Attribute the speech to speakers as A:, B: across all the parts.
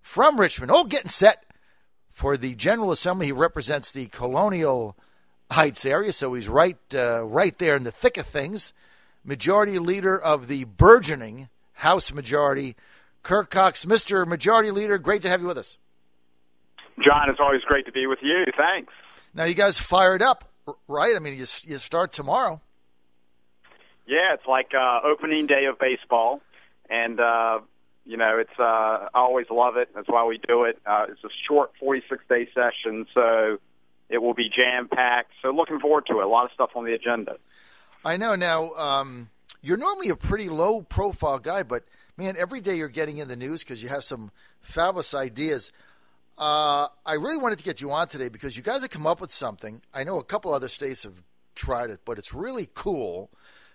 A: from Richmond, all getting set for the General Assembly. He represents the Colonial Heights area, so he's right there in the thick of things. Majority Leader of the burgeoning House Majority, Kirk Cox. Mr. Majority Leader, great to have you with us.
B: John, it's always great to be with you. Thanks.
A: Now, you guys fired up, right? I mean, you start tomorrow.
B: Yeah, it's like opening day of baseball, and it's I always love it. That's why we do it. It's a short 46-day session, so it will be jam-packed. So looking forward to it. A lot of stuff on the agenda. I know.
A: Now, you're normally a pretty low-profile guy, but, man, every day you're getting in the news because you have some fabulous ideas. I really wanted to get you on today because you guys have come up with something. I know a couple other states have tried it, but it's really cool.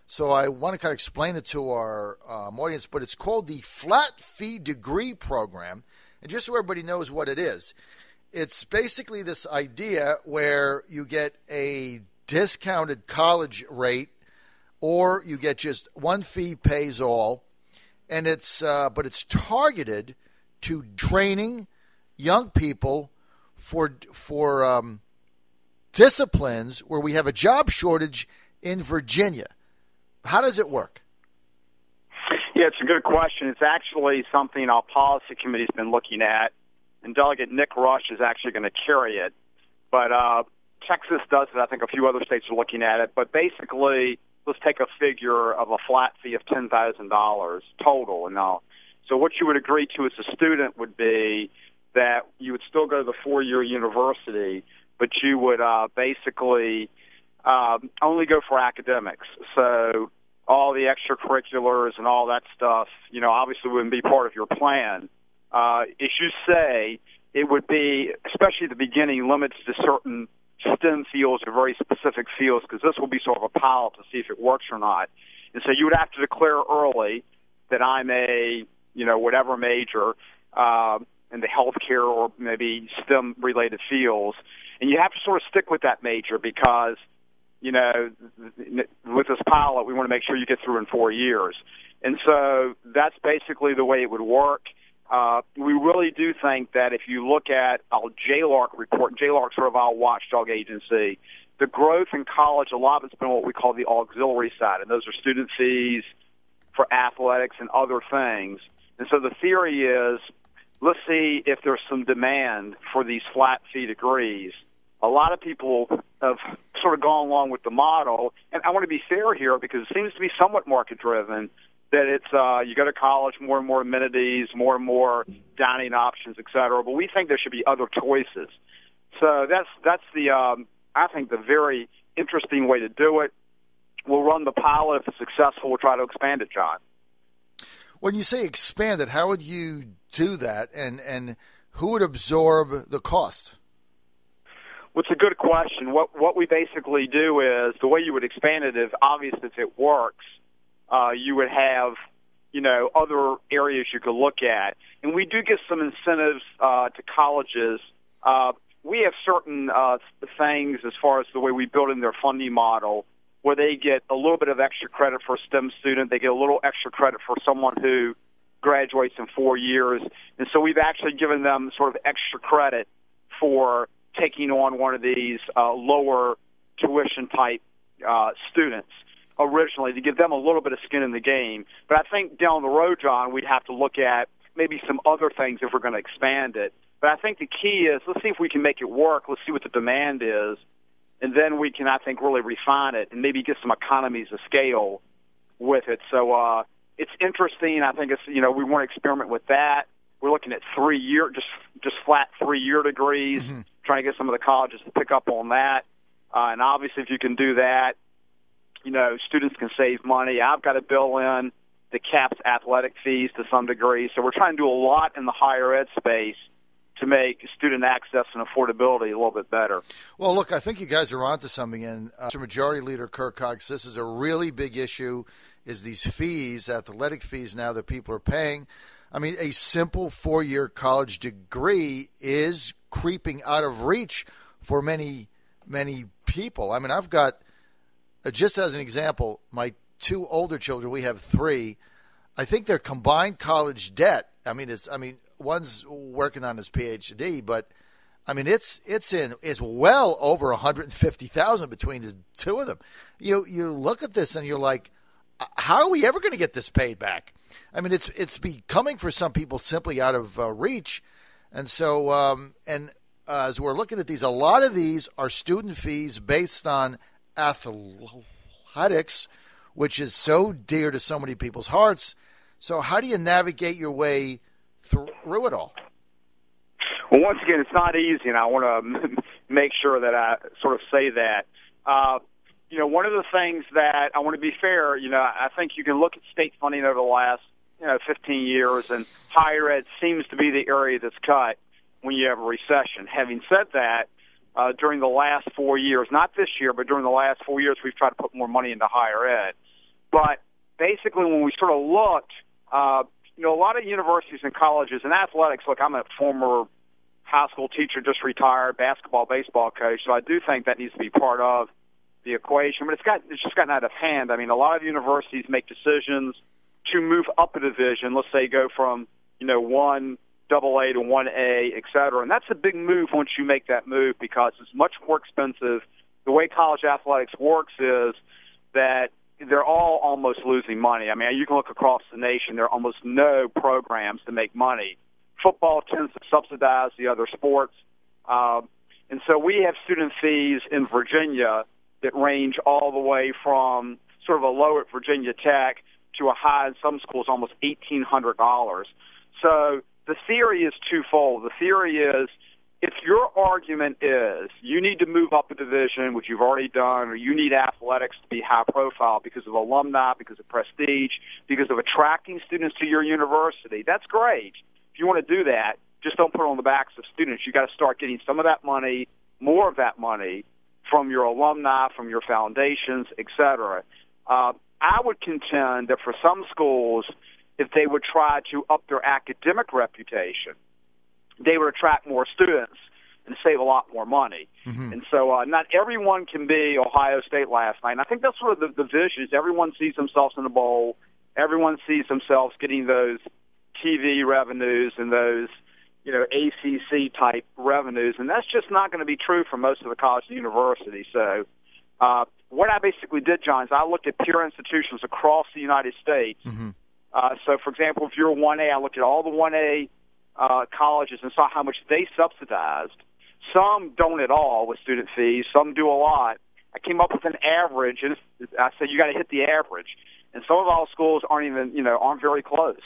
A: So I want to kind of explain it to our audience, but it's called the Flat Fee Degree Program. And just so everybody knows what it is, it's basically this idea where you get a discounted college rate or you get just one fee pays all. And but it's targeted to training young people for disciplines where we have a job shortage in Virginia. How does it work?
B: Yeah, it's a good question. It's actually something our policy committee's been looking at, and Delegate Nick Rush is actually going to carry it. But Texas does it. I think a few other states are looking at it. But basically, let's take a figure of a flat fee of $10,000 total. Now, so what you would agree to as a student would be that you would still go to the four-year university, but you would basically only go for academics. So all the extracurriculars and all that stuff, obviously wouldn't be part of your plan. As you say, it would be, especially at the beginning, limited to certain STEM fields or very specific fields, because this will be sort of a pilot to see if it works or not. And so you would have to declare early that I'm a, whatever major in the healthcare or maybe STEM-related fields. And you have to sort of stick with that major because, with this pilot, we want to make sure you get through in 4 years. And so that's basically the way it would work. We really do think that if you look at our JLARC report, JLARC's sort of our watchdog agency, the growth in college, a lot of it's been what we call the auxiliary side, and those are student fees for athletics and other things. And so the theory is, let's see if there's some demand for these flat fee degrees. A lot of people have sort of gone along with the model, and I want to be fair here because it seems to be somewhat market-driven, that it's you go to college, more and more amenities, more and more dining options, et cetera. But we think there should be other choices. So that's the I think the very interesting way to do it. We'll run the pilot. If it's successful, we'll try to expand it, John.
A: When you say expand it, how would you do that, and who would absorb the cost?
B: Well, it's a good question. What we basically do is the way you would expand it is obvious if it works. You would have, other areas you could look at. And we do give some incentives to colleges. We have certain things as far as the way we build in their funding model where they get a little bit of extra credit for a STEM student. They get a little extra credit for someone who graduates in 4 years. And so we've actually given them sort of extra credit for taking on one of these lower tuition-type students originally to give them a little bit of skin in the game. But I think down the road, John, we'd have to look at maybe some other things if we're going to expand it. But I think the key is let's see if we can make it work. Let's see what the demand is. And then we can, I think, really refine it and maybe get some economies of scale with it. So it's interesting. I think it's, we want to experiment with that. We're looking at 3-year, just flat 3-year degrees, trying to get some of the colleges to pick up on that. And obviously, if you can do that, students can save money. I've got to bill in the caps athletic fees to some degree. So we're trying to do a lot in the higher ed space to make student access and affordability a little bit better.
A: Well, look, I think you guys are onto something. And Mr. Majority Leader Kirk Cox, this is a really big issue, is these fees, athletic fees now that people are paying. I mean, a simple 4-year college degree is creeping out of reach for many, many people. I mean, I've got, just as an example, my 2 older children, we have 3. I think their combined college debt, one's working on his PhD, but I mean, it's well over 150,000 between the two of them. You look at this and you're like, how are we ever going to get this paid back? I mean, it's becoming for some people simply out of reach, and so as we're looking at these, a lot of these are student fees based on athletics, which is so dear to so many people's hearts. So how do you navigate your way through it all?
B: Well, once again, it's not easy, and I want to make sure that I sort of say that. One of the things that I want to be fair, I think you can look at state funding over the last, 15 years, and higher ed seems to be the area that's cut when you have a recession. Having said that, during the last 4 years, not this year, but during the last 4 years, we've tried to put more money into higher ed. But basically, when we sort of looked, a lot of universities and colleges and athletics, look, I'm a former high school teacher, just retired, basketball, baseball coach, so I do think that needs to be part of the equation. But it's just gotten out of hand. I mean, a lot of universities make decisions to move up a division, let's say go from, 1 AA to 1A, et cetera. And that's a big move once you make that move because it's much more expensive. The way college athletics works is that they're all almost losing money. I mean, you can look across the nation. There are almost no programs to make money. Football tends to subsidize the other sports. And so we have student fees in Virginia that range all the way from sort of a low at Virginia Tech to a high in some schools, almost $1,800. So the theory is twofold. The theory is if your argument is you need to move up a division, which you've already done, or you need athletics to be high profile because of alumni, because of prestige, because of attracting students to your university, that's great. If you want to do that, just don't put it on the backs of students. You got to start getting some of that money, more of that money, from your alumni, from your foundations, et cetera. I would contend that for some schools, if they would try to up their academic reputation, they would attract more students and save a lot more money. Mm-hmm. And so not everyone can be Ohio State last night. And I think that's sort of the vision is everyone sees themselves in the bowl. Everyone sees themselves getting those TV revenues and those, ACC-type revenues. And that's just not going to be true for most of the colleges and universities. So what I basically did, John, is I looked at peer institutions across the United States. Mm-hmm. So, for example, if you're 1A, I looked at all the 1A colleges and saw how much they subsidized. Some don't at all with student fees. Some do a lot. I came up with an average, and I said you got to hit the average. And some of our schools aren't very close.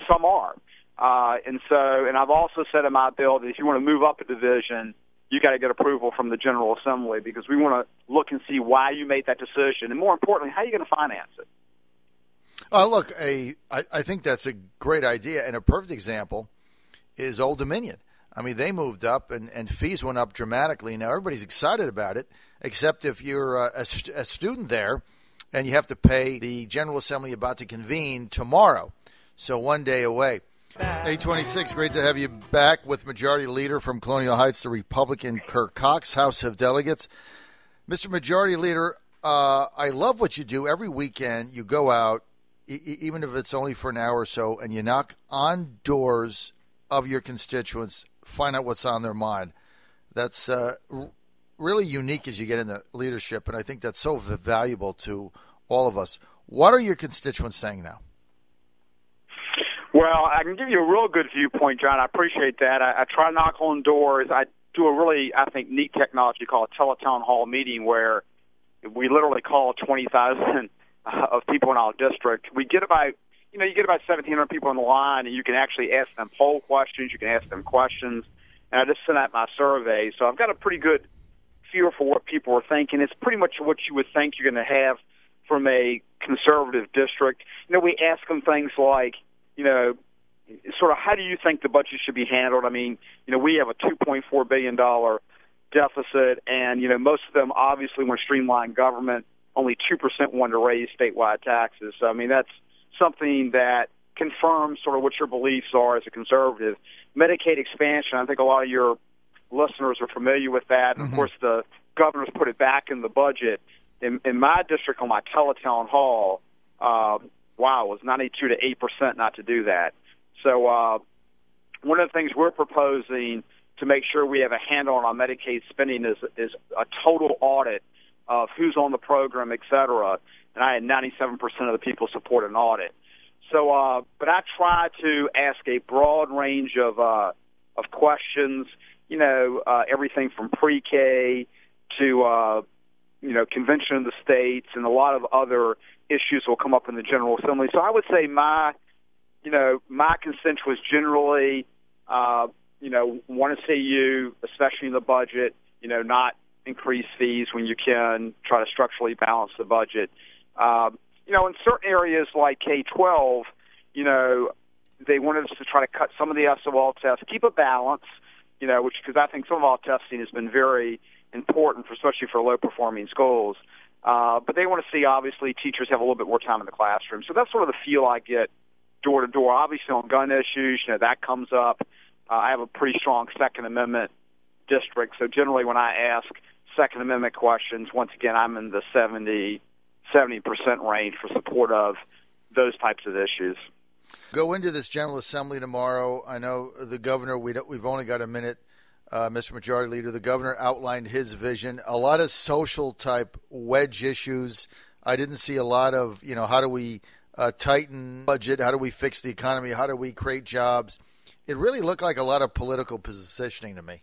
B: Some are. And I've also said in my bill that if you want to move up a division, you got to get approval from the General Assembly because we want to look and see why you made that decision, and more importantly, how are you going to finance it?
A: Look, I think that's a great idea, and a perfect example is Old Dominion. I mean, they moved up, and fees went up dramatically. Now, everybody's excited about it, except if you're a student there, and you have to pay the General Assembly about to convene tomorrow, so one day away. 826, great to have you back with Majority Leader from Colonial Heights, the Republican Kirk Cox, House of Delegates. Mr. Majority Leader, I love what you do. Every weekend you go out, even if it's only for an hour or so, and you knock on doors of your constituents, find out what's on their mind. That's really unique as you get into leadership, and I think that's so valuable to all of us. What are your constituents saying now?
B: Well, I can give you a real good viewpoint, John. I appreciate that. I try to knock on doors. I do a really, I think, neat technology called a teletown hall meeting where we literally call 20,000 of people in our district. We get about, you get about 1,700 people on the line, and you can actually ask them poll questions. You can ask them questions. And I just sent out my survey. So I've got a pretty good feel for what people are thinking. It's pretty much what you would think you're going to have from a conservative district. We ask them things like, sort of how do you think the budget should be handled? I mean, we have a $2.4 billion deficit, and, most of them obviously want to streamline government. Only 2% want to raise statewide taxes. So, I mean, that's something that confirms sort of what your beliefs are as a conservative. Medicaid expansion, I think a lot of your listeners are familiar with that. And, of course, the governor's put it back in the budget. In my district on my teletown hall, it was 92 to 8% not to do that. So one of the things we're proposing to make sure we have a handle on our Medicaid spending is a total audit of who's on the program, et cetera. And I had 97% of the people support an audit. So, but I try to ask a broad range of questions, everything from pre-K to, Convention of the States, and a lot of other issues will come up in the General Assembly. So I would say my constituents generally, want to see you, especially in the budget, not increase fees when you can, try to structurally balance the budget. In certain areas like K-12, they wanted us to try to cut some of the SOL tests, keep a balance, because I think SOL testing has been very important, especially for low-performing schools. But they want to see, obviously, teachers have a little bit more time in the classroom. So that's sort of the feel I get door to door. Obviously, on gun issues, that comes up. I have a pretty strong Second Amendment district. So generally when I ask Second Amendment questions, once again, I'm in the 70% range for support of those types of issues.
A: Go into this General Assembly tomorrow. I know the governor, we've only got a minute, Mr. Majority Leader. The governor outlined his vision. A lot of social-type wedge issues. I didn't see a lot of, how do we tighten budget? How do we fix the economy? How do we create jobs? It really looked like a lot of political positioning to me.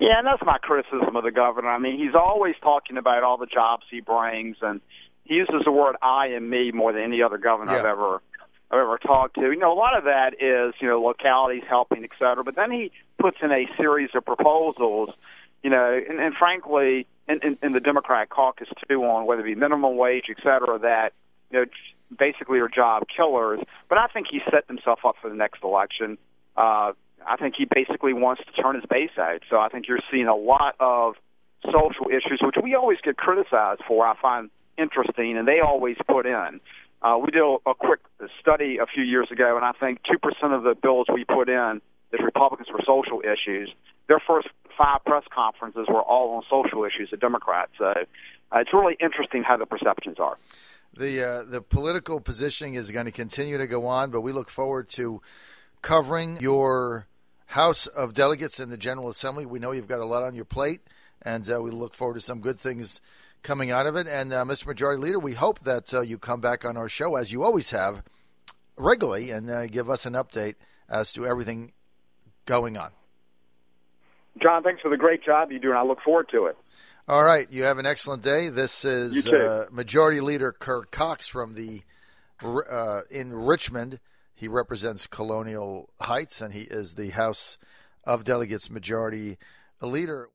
B: Yeah, and that's my criticism of the governor. I mean, he's always talking about all the jobs he brings, and he uses the word I and me more than any other governor I've ever talked to. A lot of that is, localities helping, et cetera. But then he puts in a series of proposals, and frankly, in the Democrat caucus too, on whether it be minimum wage, et cetera, that, basically are job killers. But I think he set himself up for the next election. I think he basically wants to turn his base out. So I think you're seeing a lot of social issues, which we always get criticized for, I find interesting, and they always put in. We did a quick study a few years ago, and I think 2% of the bills we put in as Republicans for social issues, their first 5 press conferences were all on social issues, the Democrats. So it's really interesting how the perceptions are.
A: The political positioning is going to continue to go on, but we look forward to covering your House of Delegates in the General Assembly. We know you've got a lot on your plate, and we look forward to some good things coming out of it. And, Mr. Majority Leader, we hope that you come back on our show, as you always have, regularly, and give us an update as to everything going on.
B: John, thanks for the great job you do, and I look forward to it.
A: All right. You have an excellent day. This is Majority Leader Kirk Cox from in Richmond. He represents Colonial Heights, and he is the House of Delegates Majority Leader.